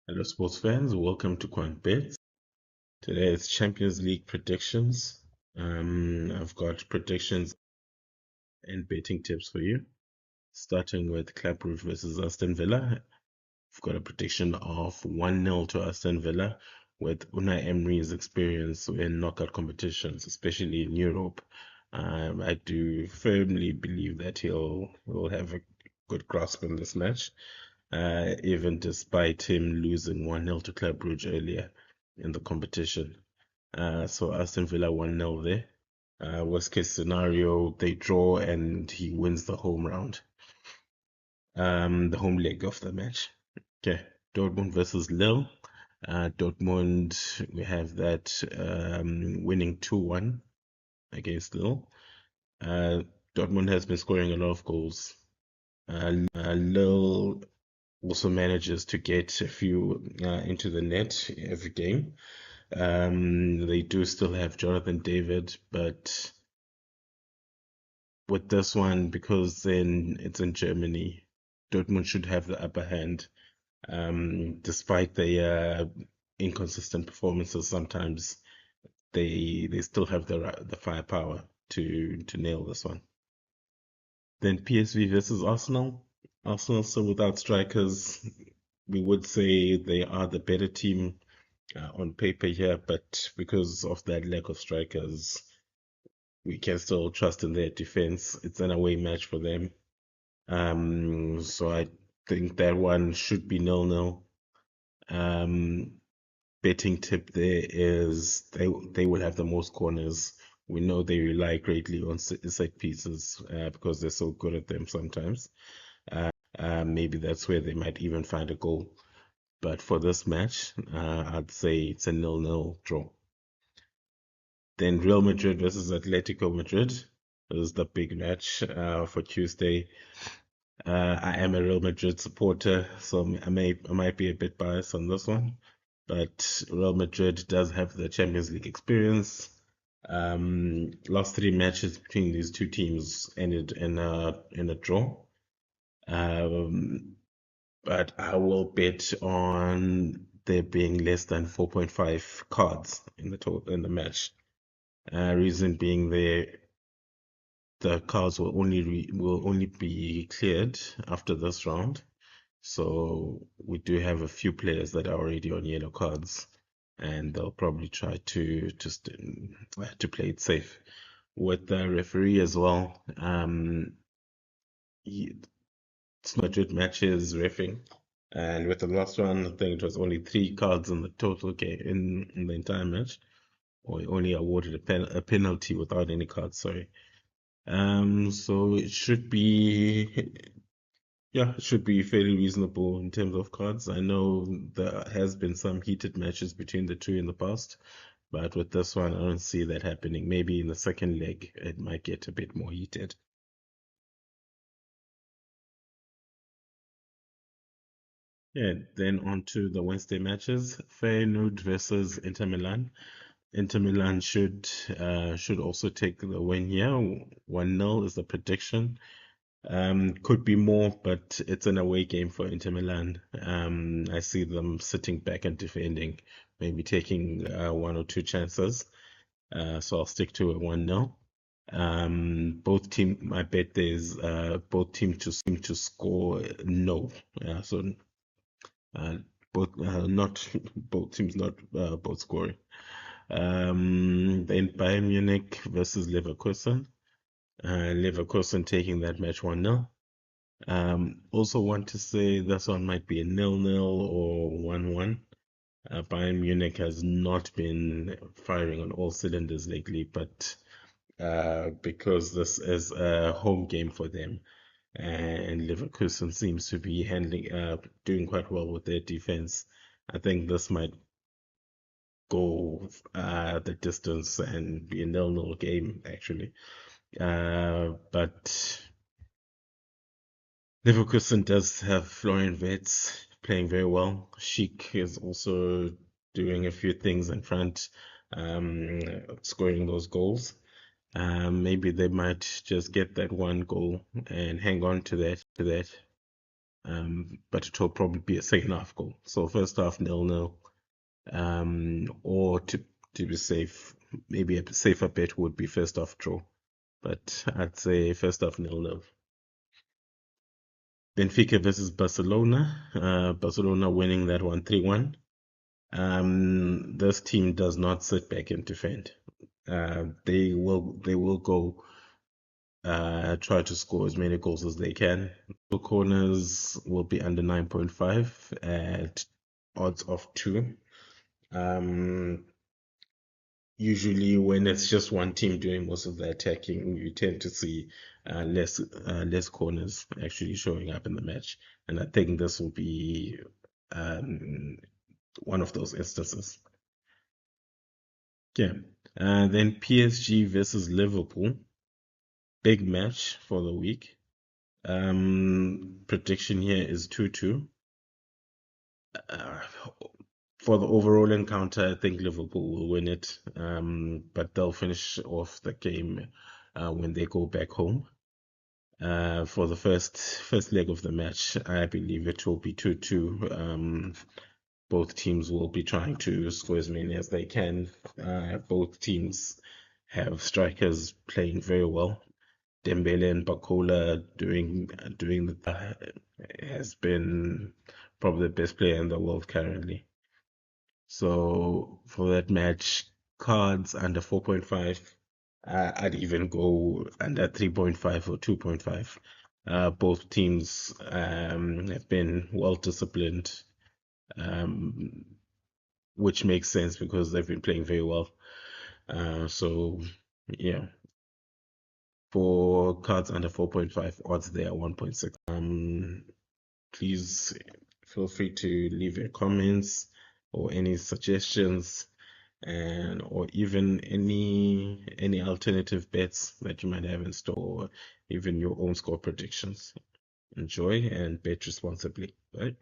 Hello, sports fans. Welcome to Quant Bets. Today it's Champions League predictions. I've got predictions and betting tips for you. Starting with Club Brugge versus Aston Villa. I've got a prediction of 1-0 to Aston Villa with Unai Emery's experience in knockout competitions, especially in Europe. I do firmly believe that will have a good grasp on this match, even despite him losing 1-0 to Club Brugge earlier in the competition. So Aston Villa 1-0 there. Worst case scenario, they draw and he wins the home round, the home leg of the match. Okay, Dortmund versus Lille. Dortmund, we have that winning 2-1 against Lille. Dortmund has been scoring a lot of goals. Lille also manages to get a few into the net every game. They do still have Jonathan David, but with this one, because then it's in Germany, Dortmund should have the upper hand. Despite their inconsistent performances, sometimes they still have the firepower to nail this one. Then PSV versus Arsenal. Arsenal still without strikers. We would say they are the better team on paper here, but because of that lack of strikers, we can still trust in their defense. It's an away match for them. So I think that one should be 0-0. Betting tip there is they will have the most corners. We know they rely greatly on set pieces because they're so good at them sometimes. Maybe that's where they might even find a goal. But for this match, I'd say it's a 0-0 draw. Then Real Madrid versus Atletico Madrid. This is the big match for Tuesday. I am a Real Madrid supporter, so I might be a bit biased on this one. But Real Madrid does have the Champions League experience. Last three matches between these two teams ended in a draw. But I will bet on there being less than 4.5 cards in the match. Reason being the cards will only be cleared after this round. So we do have a few players that are already on yellow cards, and they'll probably try to just to play it safe with the referee as well. Madrid matches reffing, and with the last one, I think it was only 3 cards in the total game in the entire match, or he only awarded a penalty without any cards. Sorry. So it should be, yeah, it should be fairly reasonable in terms of cards. I know there has been some heated matches between the two in the past, but with this one, I don't see that happening. Maybe in the second leg, it might get a bit more heated. Yeah, then on to the Wednesday matches. Feyenoord versus Inter Milan. Inter Milan should also take the win here. 1-0 is the prediction. Could be more, but it's an away game for Inter Milan. I see them sitting back and defending, maybe taking one or two chances. So I'll stick to a 1-0. My bet is both teams to score no. So both not both teams not both scoring. Then Bayern Munich versus Leverkusen. Leverkusen taking that match 1-0. Also want to say this one might be a 0-0 or 1-1. Bayern Munich has not been firing on all cylinders lately, but because this is a home game for them, and Leverkusen seems to be doing quite well with their defense, I think this might go the distance and be a 0-0 game actually. But Leverkusen does have Florian Wirtz playing very well. Schick is also doing a few things in front, scoring those goals. Maybe they might just get that one goal and hang on to that. but it will probably be a second half goal. So first half 0-0, or to be safe, maybe a safer bet would be first half draw, but I'd say first half 0-0. Benfica versus Barcelona. Barcelona winning that one 3-1. This team does not sit back and defend. They will go try to score as many goals as they can. The corners will be under 9.5 at odds of 2. Usually when it's just one team doing most of the attacking, you tend to see less corners actually showing up in the match. And I think this will be one of those instances. Yeah. Then PSG versus Liverpool. Big match for the week. Prediction here is 2-2. For the overall encounter, I think Liverpool will win it, but they'll finish off the game when they go back home. For the first leg of the match, I believe it will be 2-2. Both teams will be trying to score as many as they can. Both teams have strikers playing very well. Dembele and Bakola has been probably the best player in the world currently. So for that match, cards under 4.5, I'd even go under 3.5 or 2.5. Both teams have been well disciplined, which makes sense because they've been playing very well. So yeah, for cards under 4.5, odds there are 1.6. Please feel free to leave your comments or any suggestions, and or even any alternative bets that you might have in store, or even your own score predictions. Enjoy and bet responsibly. Bye.